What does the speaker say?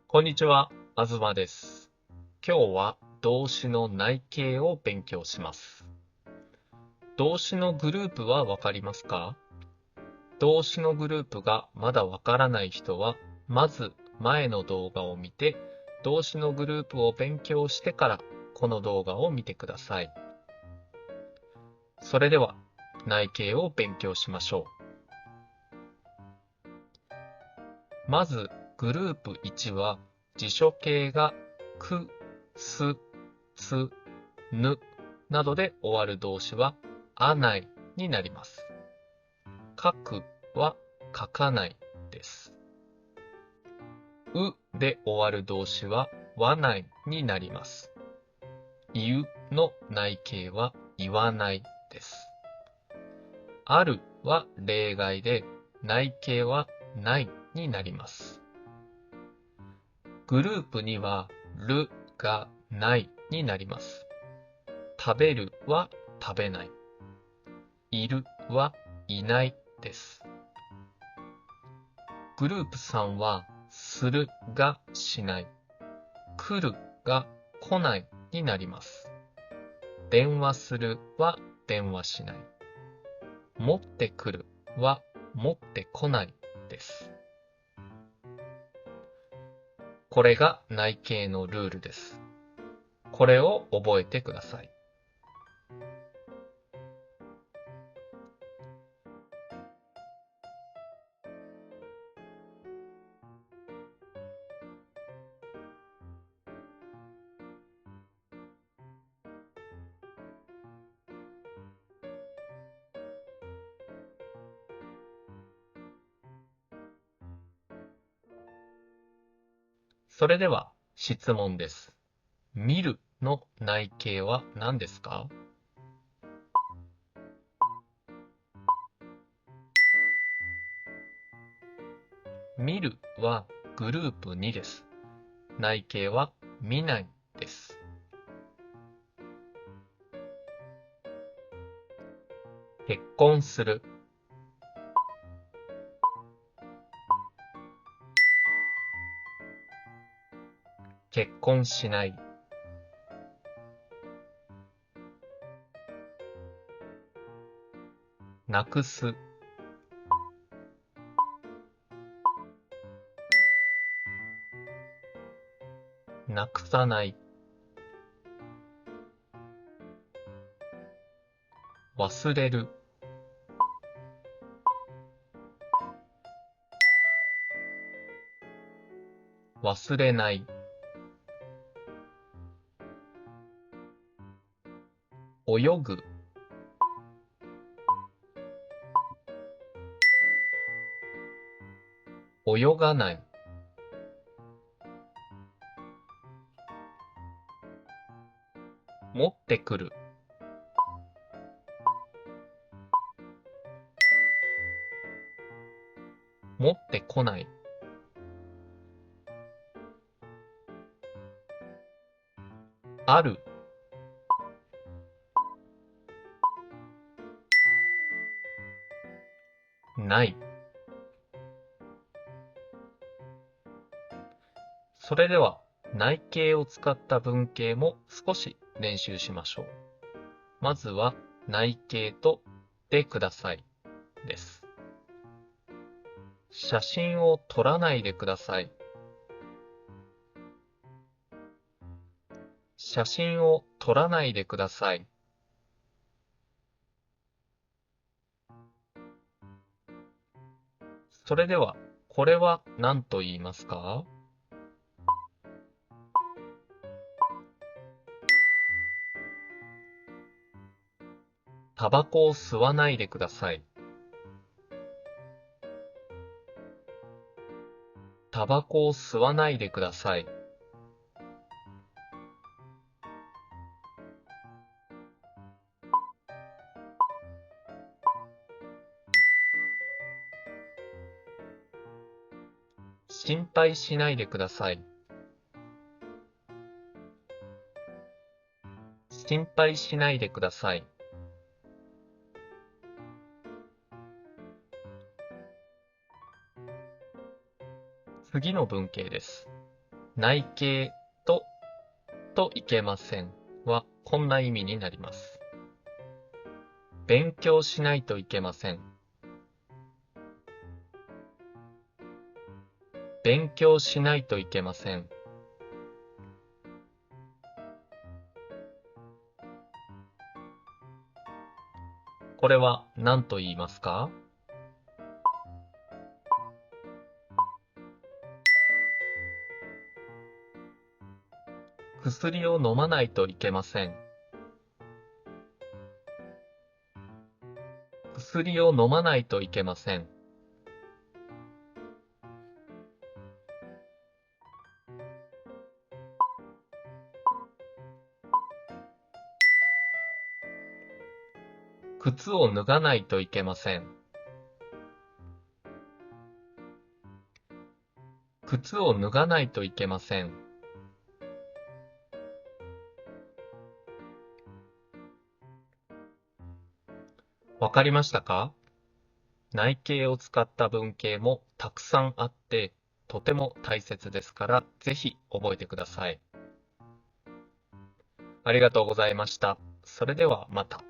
こんにちは、あずまです。今日は動詞の内形を勉強します。動詞のグループはわかりますか？動詞のグループがまだわからない人は、まず前の動画を見て、動詞のグループを勉強してからこの動画を見てください。それでは内形を勉強しましょう。まずグループ1は辞書形がく、す、つ、ぬなどで終わる動詞はあないになります。書くは書かないです。うで終わる動詞はわないになります。言うの内形は言わないです。あるは例外で内形はないになります。グループにはるがないになります。食べるは食べない。いるはいないです。グループ3は、するがしない。来るが来ないになります。電話するは電話しない。持ってくるは持ってこないです。これが内形のルールです。これを覚えてください。それでは質問です。見るの内形は何ですか？見るはグループ2です。内形は見ないです。結婚する、結婚しない、なくす、なくさない、忘れる、忘れない、泳ぐ、泳がない、持ってくる、持ってこない、ある、ない。それでは内形を使った文型も少し練習しましょう。まずは内形とでくださいです。写真を撮らないでください。写真を撮らないでください。それでは、これは何と言いますか？タバコを吸わないでください。タバコを吸わないでください。心配しないでください。心配しないでください。次の文型です。内径といけませんはこんな意味になります。勉強しないといけません。勉強しないといけません。これは何と言いますか？薬を飲まないといけません。薬を飲まないといけません。靴を脱がないといけません。靴を脱がないといけません。わかりましたか？内径を使った文型もたくさんあって、とても大切ですから、ぜひ覚えてください。ありがとうございました。それではまた。